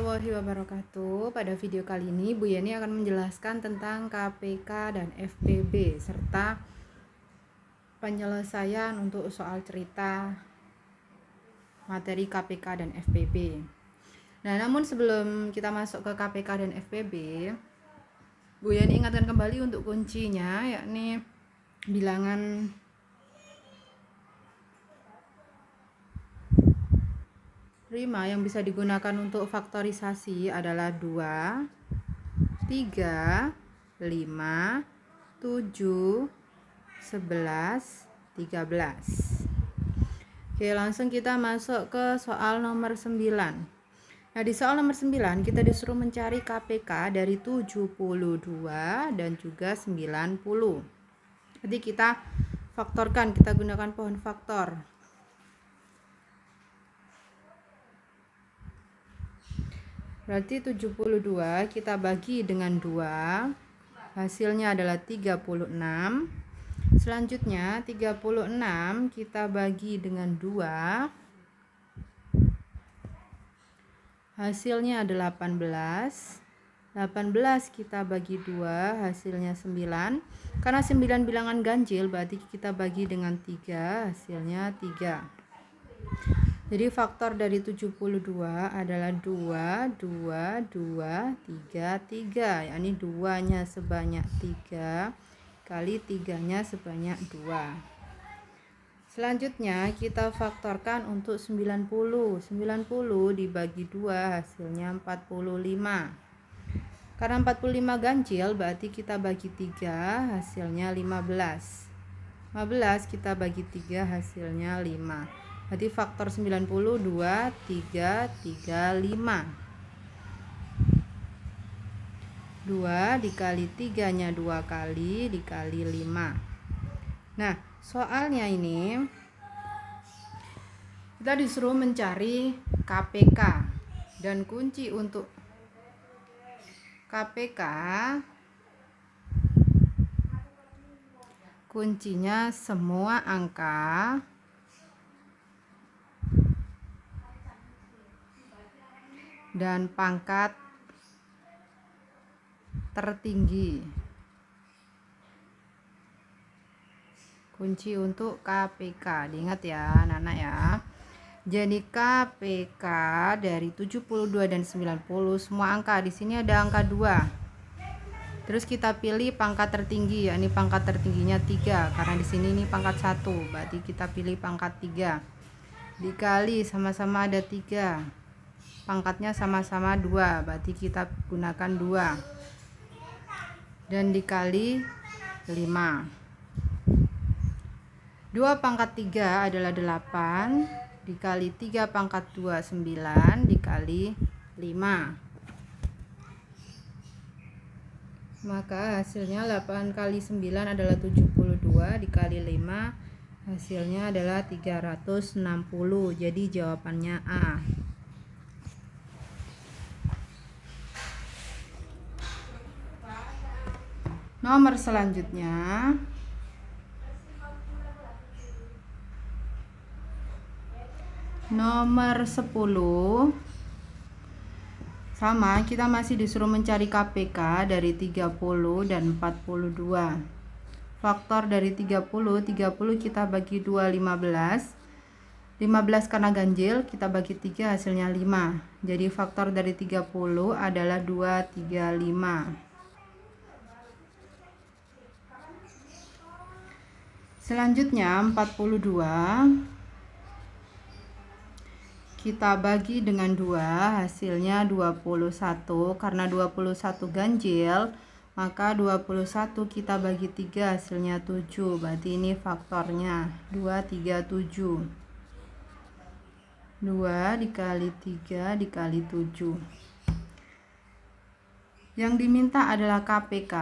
warahmatullahi wabarakatuh. Pada video kali ini Bu Yeni akan menjelaskan tentang KPK dan FPB serta penyelesaian untuk soal cerita materi KPK dan FPB. Nah, namun sebelum kita masuk ke KPK dan FPB, Bu Yeni ingatkan kembali untuk kuncinya, yakni bilangan prima yang bisa digunakan untuk faktorisasi adalah 2, 3, 5, 7, 11, 13. Oke, langsung kita masuk ke soal nomor 9. Nah, di soal nomor 9 kita disuruh mencari KPK dari 72 dan juga 90. Jadi kita faktorkan, kita gunakan pohon faktor. Berarti 72 kita bagi dengan 2, hasilnya adalah 36. Selanjutnya 36 kita bagi dengan 2, hasilnya adalah 18. 18 kita bagi 2, hasilnya 9. Karena 9 bilangan ganjil, berarti kita bagi dengan 3, hasilnya 3. Jadi faktor dari 72 adalah 2, 2, 2, 3, 3. Yakni 2-nya sebanyak 3 kali 3-nya sebanyak 2. Selanjutnya kita faktorkan untuk 90. 90 dibagi 2, hasilnya 45. Karena 45 ganjil, berarti kita bagi 3, hasilnya 15. 15 kita bagi 3, hasilnya 5. Berarti faktor 90 2, 3, 3, 5. 2 dikali 3-nya 2 kali, dikali 5. Nah, soalnya ini kita disuruh mencari KPK. Dan kunci untuk KPK, kuncinya semua angka dan pangkat tertinggi. Kunci untuk KPK, diingat ya anak-anak ya. Jadi KPK dari 72 dan 90 semua angka. Di sini ada angka 2. Terus kita pilih pangkat tertinggi, yakni pangkat tertingginya 3 karena di sini ini pangkat 1. Berarti kita pilih pangkat 3. Dikali sama-sama ada 3. Pangkatnya sama-sama 2, berarti kita gunakan 2 dan dikali 5. 2 pangkat 3 adalah 8, dikali 3 pangkat 2 9, dikali 5. Maka hasilnya 8 kali 9 adalah 72, dikali 5 hasilnya adalah 360. Jadi jawabannya A. Nomor selanjutnya nomor 10. Sama, kita masih disuruh mencari KPK dari 30 dan 42. Faktor dari 30 kita bagi 2, 15. 15 karena ganjil, kita bagi 3, hasilnya 5. Jadi faktor dari 30 adalah 2, 3, 5. Selanjutnya 42 kita bagi dengan 2, hasilnya 21. Karena 21 ganjil, maka 21 kita bagi 3, hasilnya 7. Berarti ini faktornya 2, 3, 7. 2 dikali 3 dikali 7. Yang diminta adalah KPK.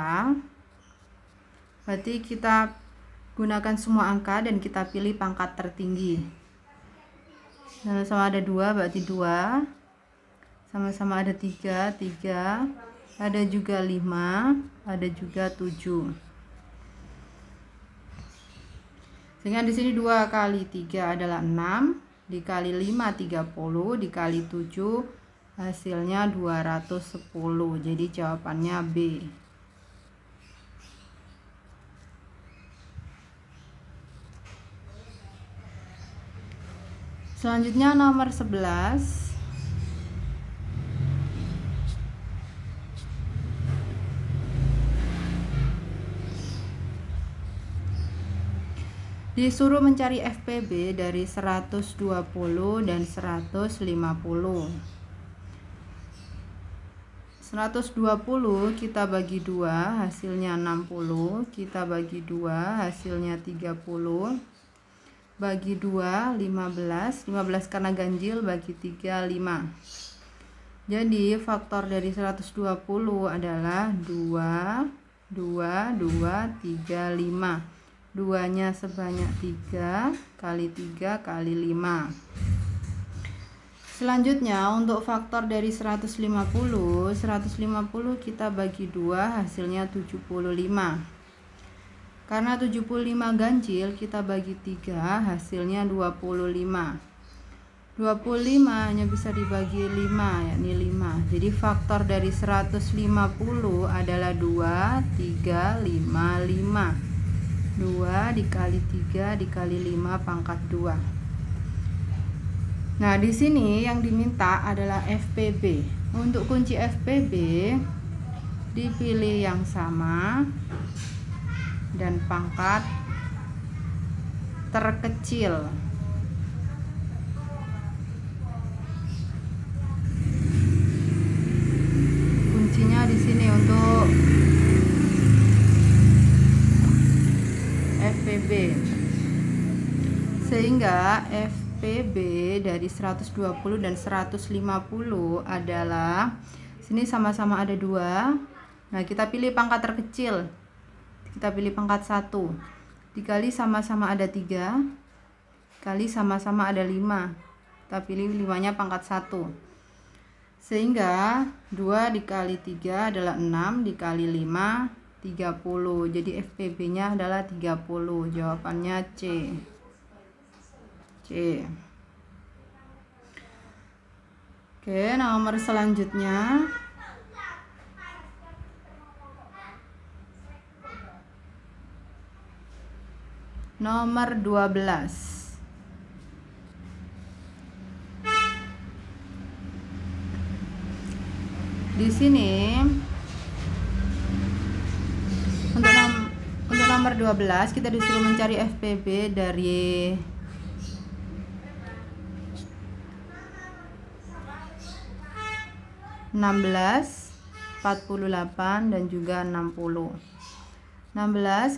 Berarti kita gunakan semua angka dan kita pilih pangkat tertinggi. Sama-sama ada 2, berarti 2. Sama-sama ada 3, 3. Ada juga 5, ada juga 7. Sehingga di sini 2 kali 3 adalah 6, dikali 5 30, dikali 7 hasilnya 210. Jadi jawabannya B. Selanjutnya nomor 11. Disuruh mencari FPB dari 120 dan 150. 120 kita bagi 2 hasilnya 60, kita bagi 2 hasilnya 30, bagi 2 15, 15 karena ganjil, bagi 3 5. Jadi faktor dari 120 adalah 2 2 2 3 5. 2-nya sebanyak 3 kali 3 kali 5. Selanjutnya untuk faktor dari 150 kita bagi 2 hasilnya 75. Karena 75 ganjil, kita bagi 3 hasilnya 25. 25 hanya bisa dibagi 5, yakni 5. Jadi faktor dari 150 adalah 2 3 5 5. 2 dikali 3 dikali 5 pangkat 2. Nah, di sini yang diminta adalah FPB. Untuk kunci FPB dipilih yang sama dan pangkat terkecil. Kuncinya di sini untuk FPB, sehingga FPB dari 120 dan 150 adalah, sini sama-sama ada 2. Nah, kita pilih pangkat terkecil, kita pilih pangkat 1, dikali sama-sama ada 3, kali sama-sama ada 5, kita pilih 5-nya pangkat 1, sehingga 2 dikali 3 adalah 6, dikali 5 30. Jadi FPB nya adalah 30. Jawabannya C. C. Oke, nomor selanjutnya nomor 12. Di sini untuk nomor 12 kita disuruh mencari FPB dari 16, 48 dan juga 60. 16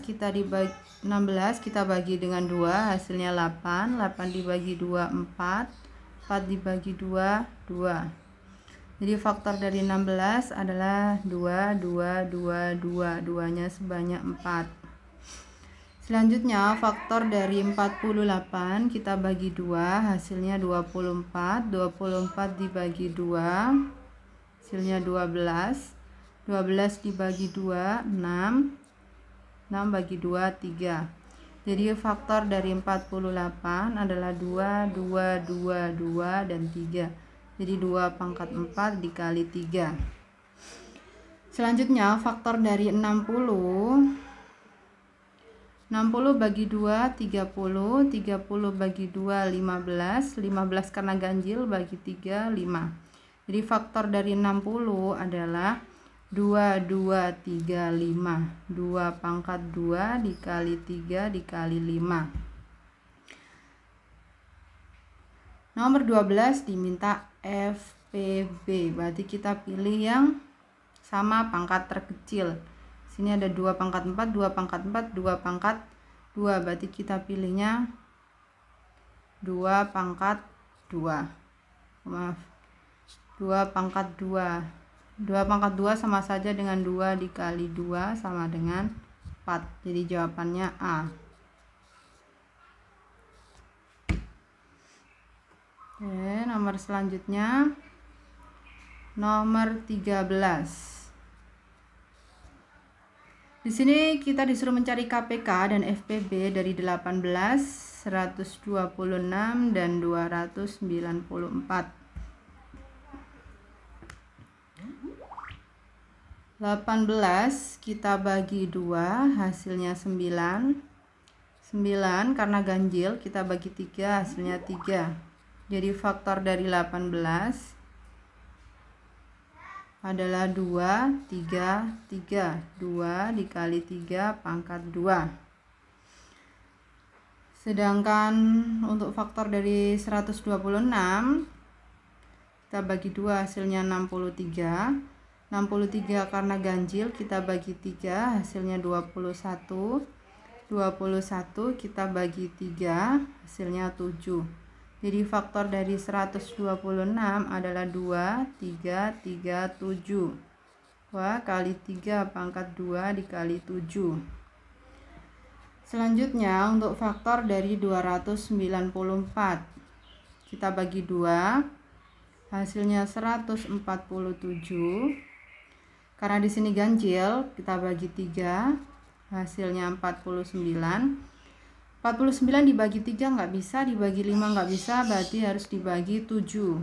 kita bagi dengan 2 hasilnya 8. 8 dibagi 2 4. 4 dibagi 2 2. Jadi faktor dari 16 adalah 2 2 2 2. 2-nya sebanyak 4. Selanjutnya faktor dari 48 kita bagi 2 hasilnya 24. 24 dibagi 2 hasilnya 12. 12 dibagi 2 6. 6 bagi 2 3. Jadi faktor dari 48 adalah 2 2 2 2 dan 3. Jadi 2 pangkat 4 dikali 3. Selanjutnya faktor dari 60. 60 bagi 2 30. 30 bagi 2 15. 15 karena ganjil, bagi 3 5. Jadi faktor dari 60 adalah 2 2 3 5. 2 pangkat 2 dikali 3 dikali 5. Nomor 12 diminta FPB, berarti kita pilih yang sama pangkat terkecil. Sini ada 2 pangkat 4, 2 pangkat 4, 2 pangkat 2, berarti kita pilihnya 2 pangkat 2. Maaf, 2 pangkat 2. 2 pangkat 2 sama saja dengan 2 dikali 2 sama dengan 4. Jadi jawabannya A. Oke, nomor selanjutnya nomor 13. Di sini kita disuruh mencari KPK dan FPB dari 18, 126 dan 294. 18 kita bagi 2 hasilnya 9. 9 karena ganjil kita bagi 3 hasilnya 3. Jadi faktor dari 18 adalah 2, 3, 3. 2 dikali 3 pangkat 2. Sedangkan untuk faktor dari 126 kita bagi 2 hasilnya 63. 63 karena ganjil kita bagi 3 hasilnya 21. 21 kita bagi 3 hasilnya 7. Jadi faktor dari 126 adalah 2, 3, 3, 7. 2 kali 3 pangkat 2 dikali 7. Selanjutnya untuk faktor dari 294 kita bagi 2 hasilnya 147. Karena di sini ganjil kita bagi 3 hasilnya 49. 49 dibagi 3 nggak bisa, dibagi 5 nggak bisa, berarti harus dibagi 7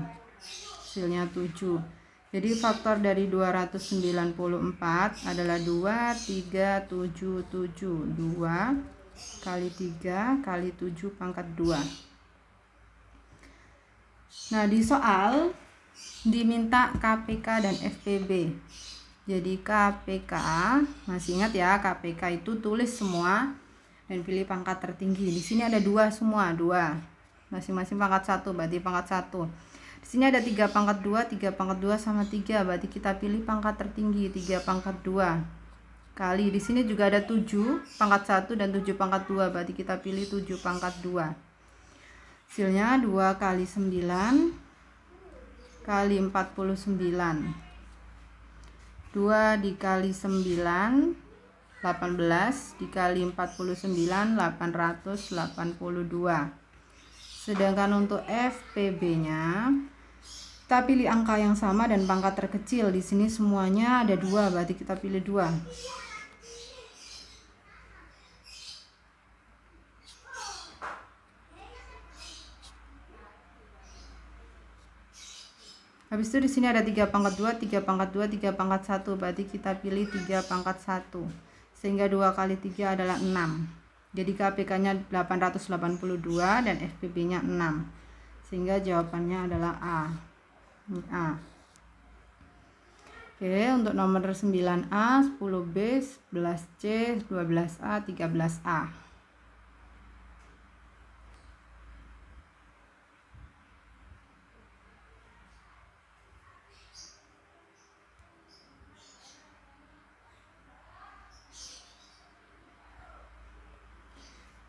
hasilnya 7. Jadi faktor dari 294 adalah 2, 3, 7, 7. 2 kali 3 kali 7 pangkat 2. Nah, di soal diminta KPK dan FPB. Jadi KPK, masih ingat ya, KPK itu tulis semua dan pilih pangkat tertinggi. Di sini ada 2 semua, 2. Masing-masing pangkat 1, berarti pangkat 1. Di sini ada 3 pangkat 2, 3 pangkat 2 sama 3, berarti kita pilih pangkat tertinggi, 3 pangkat 2. Kali di sini juga ada 7 pangkat 1 dan 7 pangkat 2, berarti kita pilih 7 pangkat 2. Hasilnya 2 kali 9 kali 49. 2 dikali 9 18 dikali 49 882. Sedangkan untuk FPB nya kita pilih angka yang sama dan pangkat terkecil. Di sini semuanya ada 2, berarti kita pilih 2. Habis itu di sini ada 3 pangkat 2, 3 pangkat 2, 3 pangkat 1, berarti kita pilih 3 pangkat 1. Sehingga 2 kali 3 adalah 6. Jadi KPK-nya 882 dan FPB-nya 6. Sehingga jawabannya adalah A. Ini A. Oke, untuk nomor 9A, 10B, 11C, 12A, 13A.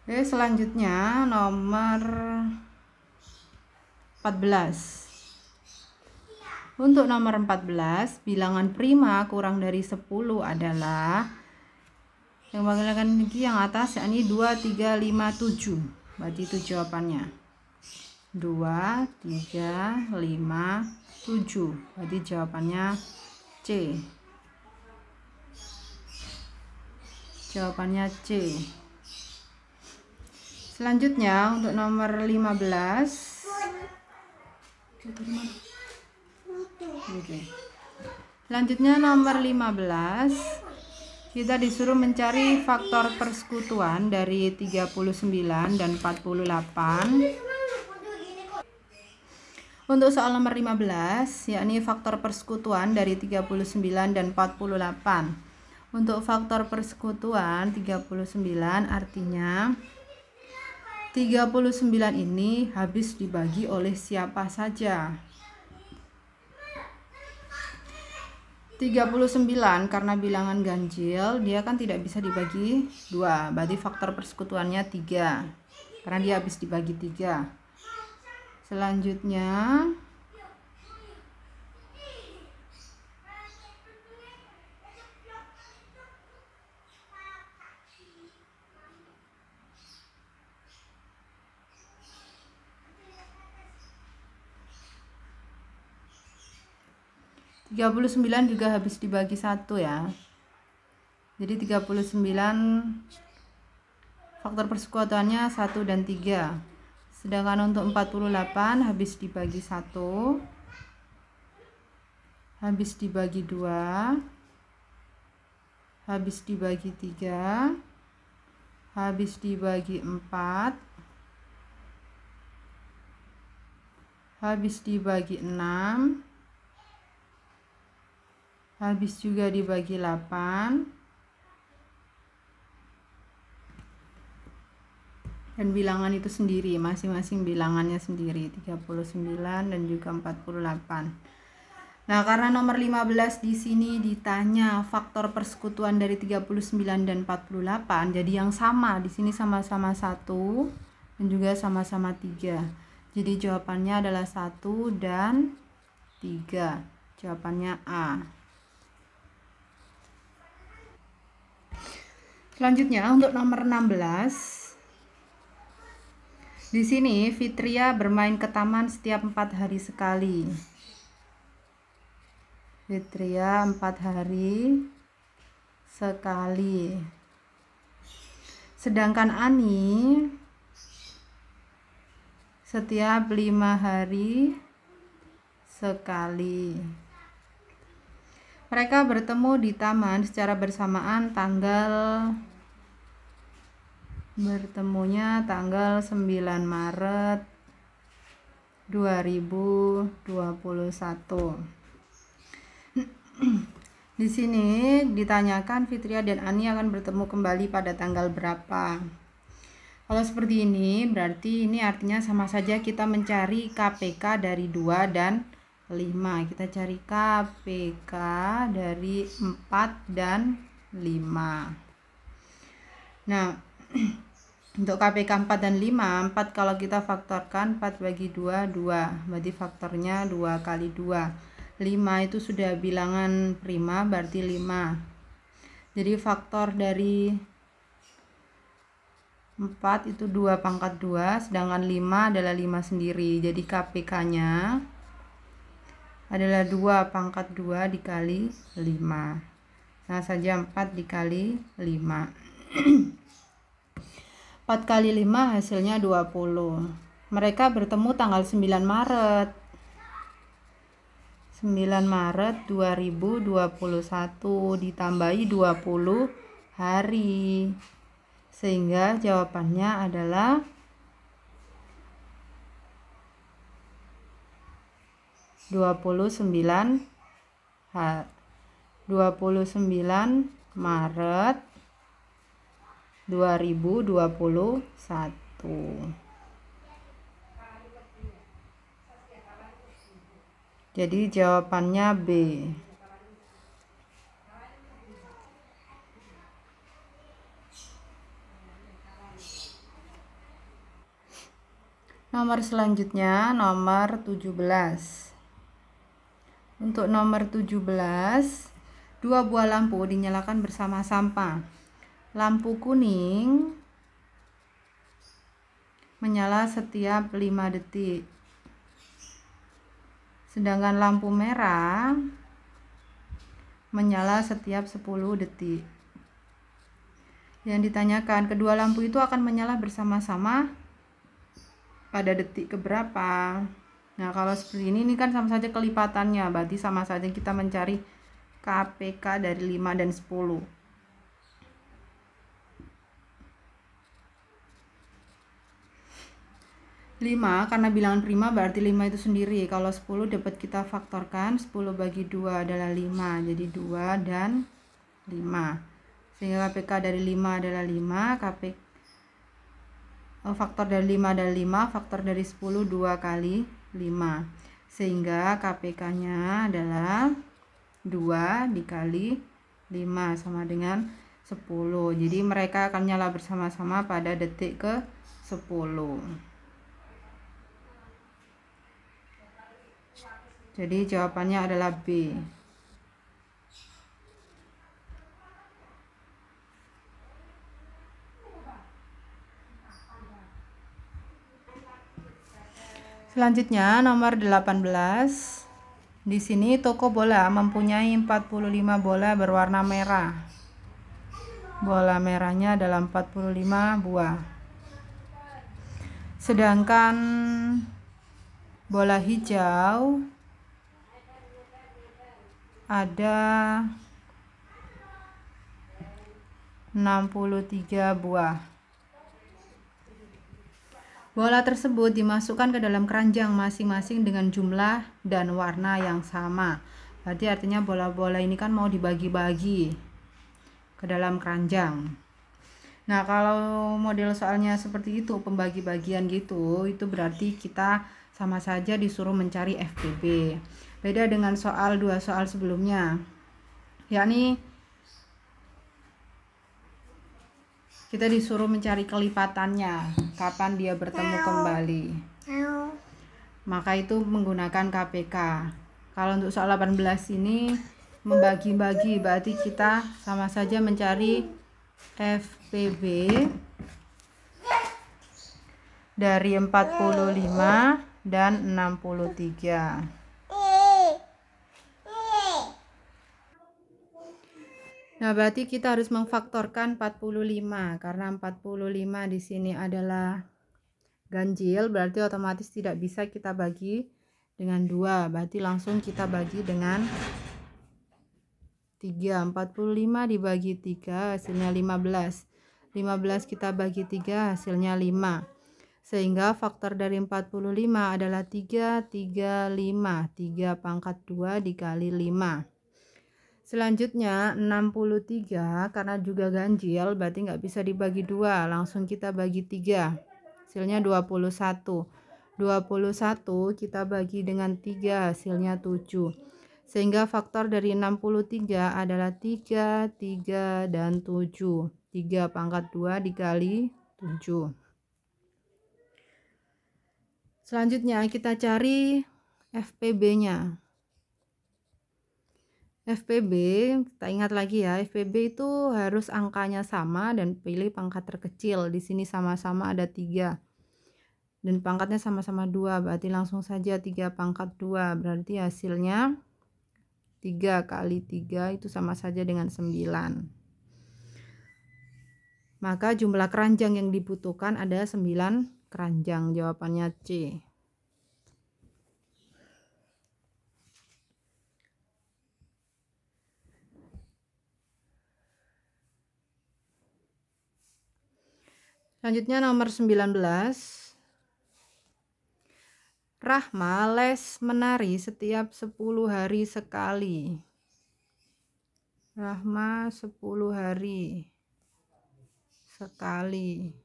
Oke, selanjutnya nomor 14. Untuk nomor 14, bilangan prima kurang dari 10 adalah yang bagian yang atas, yakni 2, 3, 5, 7. Berarti itu jawabannya. 2, 3, 5, 7. Berarti jawabannya C. Jawabannya C. Selanjutnya untuk nomor 15. Selanjutnya nomor 15. Kita disuruh mencari faktor persekutuan dari 39 dan 48. Untuk soal nomor 15, yakni faktor persekutuan dari 39 dan 48. Untuk faktor persekutuan 39 artinya 39 ini habis dibagi oleh siapa saja. 39 karena bilangan ganjil, dia kan tidak bisa dibagi 2. Berarti faktor persekutuannya 3. Karena dia habis dibagi 3. Selanjutnya 39 juga habis dibagi 1 ya. Jadi 39 faktor persekutuannya 1 dan 3. Sedangkan untuk 48 habis dibagi 1, habis dibagi 2, habis dibagi 3, habis dibagi 4, habis dibagi 6, habis juga dibagi 8, dan bilangan itu sendiri, masing-masing bilangannya sendiri, 39 dan juga 48. Nah, karena nomor 15 di sini ditanya faktor persekutuan dari 39 dan 48, jadi yang sama di sini sama-sama 1 dan juga sama-sama 3. Jadi jawabannya adalah 1 dan 3. Jawabannya A. Selanjutnya untuk nomor 16. Di sini Fitria bermain ke taman setiap 4 hari sekali. Fitria 4 hari sekali. Sedangkan Ani setiap 5 hari sekali. Mereka bertemu di taman secara bersamaan bertemunya tanggal 9 Maret 2021. Di sini ditanyakan Fitria dan Ani akan bertemu kembali pada tanggal berapa. Kalau seperti ini berarti ini artinya sama saja kita mencari KPK dari 2 dan 5. Kita cari KPK dari 4 dan 5. Nah, untuk KPK 4 dan 5, 4 kalau kita faktorkan 4 bagi 2, 2. Berarti faktornya 2 kali 2. 5 itu sudah bilangan prima, berarti 5. Jadi faktor dari 4 itu 2 pangkat 2, sedangkan 5 adalah 5 sendiri. Jadi KPK-nya adalah 2 pangkat 2 dikali 5. Sama saja 4 dikali 5. 4 kali 5 hasilnya 20. Mereka bertemu tanggal 9 Maret. 9 Maret 2021 ditambahi 20 hari. Sehingga jawabannya adalah 29 Maret 2021. Jadi jawabannya B. Nomor selanjutnya nomor 17. Untuk nomor 17, 2 buah lampu dinyalakan bersama-sama. Lampu kuning menyala setiap 5 detik. Sedangkan lampu merah menyala setiap 10 detik. Yang ditanyakan, kedua lampu itu akan menyala bersama-sama pada detik keberapa? Nah, kalau seperti ini kan sama saja kelipatannya, berarti sama saja kita mencari KPK dari 5 dan 10. 5 karena bilangan prima berarti 5 itu sendiri. Kalau 10 dapat kita faktorkan, 10 bagi 2 adalah 5. Jadi 2 dan 5. Sehingga KPK dari 5 adalah 5, faktor dari 5 adalah 5, faktor dari 10 2 kali 5. Sehingga KPK-nya adalah 2 dikali 5 sama dengan 10. Jadi mereka akan nyala bersama-sama pada detik ke 10. Jadi jawabannya adalah B. Selanjutnya nomor 18. Di sini toko bola mempunyai 45 bola berwarna merah. Bola merahnya adalah 45 buah. Sedangkan bola hijau ada 63 buah. Bola tersebut dimasukkan ke dalam keranjang masing-masing dengan jumlah dan warna yang sama. Berarti artinya bola-bola ini kan mau dibagi-bagi ke dalam keranjang. Nah, kalau model soalnya seperti itu, pembagi-bagian gitu, itu berarti kita sama saja disuruh mencari FPB. Beda dengan soal 2 soal sebelumnya, yakni kita disuruh mencari kelipatannya, kapan dia bertemu kembali. Maka itu menggunakan KPK. Kalau untuk soal 18 ini membagi-bagi, berarti kita sama saja mencari FPB dari 45 dan 63. Nah, berarti kita harus memfaktorkan 45 karena 45 di sini adalah ganjil, berarti otomatis tidak bisa kita bagi dengan 2. Berarti langsung kita bagi dengan 3. 45 dibagi 3 hasilnya 15. 15 kita bagi 3 hasilnya 5. Sehingga faktor dari 45 adalah 3, 3, 5. 3 pangkat 2 dikali 5. Selanjutnya 63 karena juga ganjil berarti nggak bisa dibagi 2, langsung kita bagi 3, hasilnya 21. 21 kita bagi dengan 3 hasilnya 7. Sehingga faktor dari 63 adalah 3, 3, dan 7. 3 pangkat 2 dikali 7. Selanjutnya kita cari FPB-nya. FPB, kita ingat lagi ya, FPB itu harus angkanya sama dan pilih pangkat terkecil. Di sini sama-sama ada 3 dan pangkatnya sama-sama 2, berarti langsung saja 3 pangkat 2, berarti hasilnya 3 kali 3 itu sama saja dengan 9. Maka jumlah keranjang yang dibutuhkan ada 9 keranjang, jawabannya C. Selanjutnya nomor 19. Rahma les menari setiap 10 hari sekali. Rahma 10 hari sekali.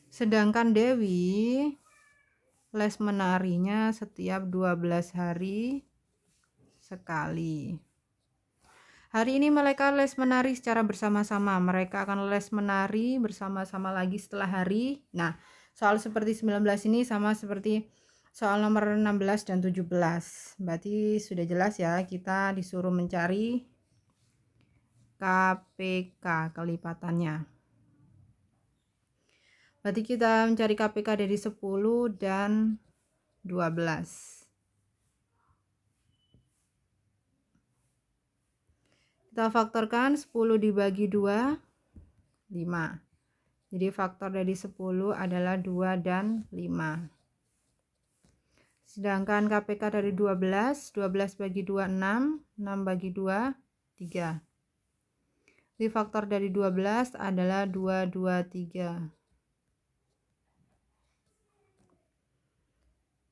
Sedangkan Dewi les menarinya setiap 12 hari sekali. Hari ini mereka les menari secara bersama-sama. Mereka akan les menari bersama-sama lagi setelah hari. Nah, soal seperti 19 ini sama seperti soal nomor 16 dan 17. Berarti sudah jelas ya, kita disuruh mencari KPK, kelipatannya. Berarti kita mencari KPK dari 10 dan 12. Kita faktorkan 10 dibagi 2, 5. Jadi faktor dari 10 adalah 2 dan 5. Sedangkan KPK dari 12, 12 bagi 2, 6. 6 bagi 2, 3. Jadi faktor dari 12 adalah 2, 2, 3.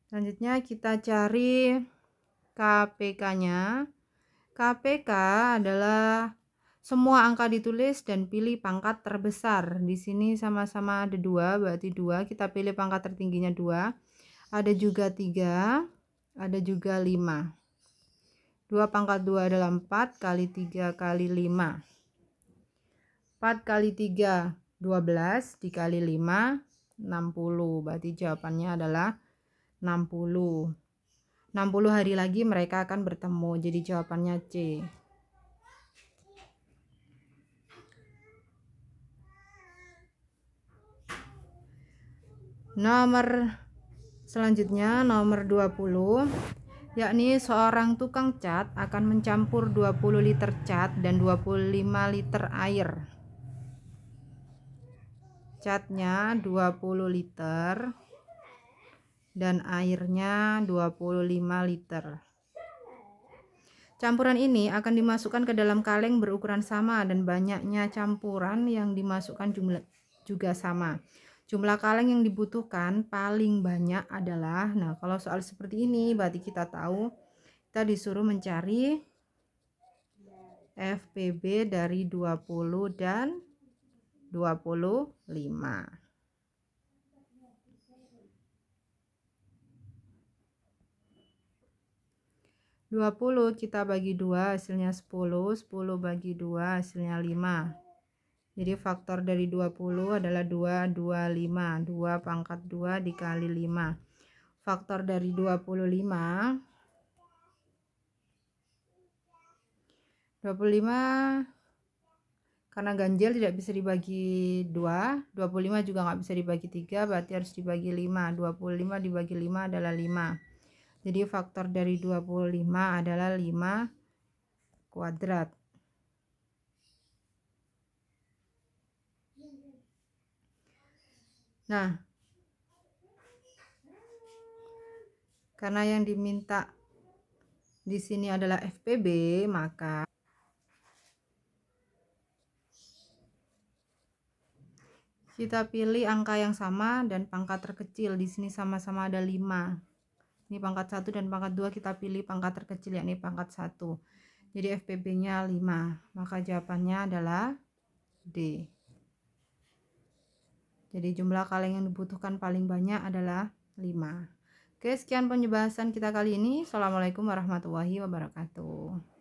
Selanjutnya kita cari KPK-nya. KPK adalah semua angka ditulis dan pilih pangkat terbesar. Di sini sama-sama ada 2, berarti 2. Kita pilih pangkat tertingginya 2. Ada juga 3, ada juga 5. 2 pangkat 2 adalah 4 kali 3 kali 5. 4 kali 3, 12 dikali 5, 60. Berarti jawabannya adalah 60. 60 hari lagi mereka akan bertemu, jadi jawabannya C. Nomor selanjutnya nomor 20, yakni seorang tukang cat akan mencampur 20 liter cat dan 25 liter air. Catnya 20 liter dan airnya 25 liter. Campuran ini akan dimasukkan ke dalam kaleng berukuran sama dan banyaknya campuran yang dimasukkan jumlah juga sama. Jumlah kaleng yang dibutuhkan paling banyak adalah, nah kalau soal seperti ini berarti kita tahu kita disuruh mencari FPB dari 20 dan 25. 20 kita bagi 2 hasilnya 10, 10 bagi 2 hasilnya 5. Jadi faktor dari 20 adalah 225, 2 pangkat 2 dikali 5. Faktor dari 25 karena ganjil tidak bisa dibagi 2, 25 juga nggak bisa dibagi 3, berarti harus dibagi 5. 25 dibagi 5 adalah 5. Jadi faktor dari 25 adalah 5 kuadrat. Nah, karena yang diminta di sini adalah FPB, maka kita pilih angka yang sama dan pangkat terkecil. Di sini sama-sama ada 5. Ini pangkat 1 dan pangkat 2, kita pilih pangkat terkecil yakni pangkat 1. Jadi FPB-nya 5. Maka jawabannya adalah D. Jadi jumlah kaleng yang dibutuhkan paling banyak adalah 5. Oke, sekian penjelasan kita kali ini. Assalamualaikum warahmatullahi wabarakatuh.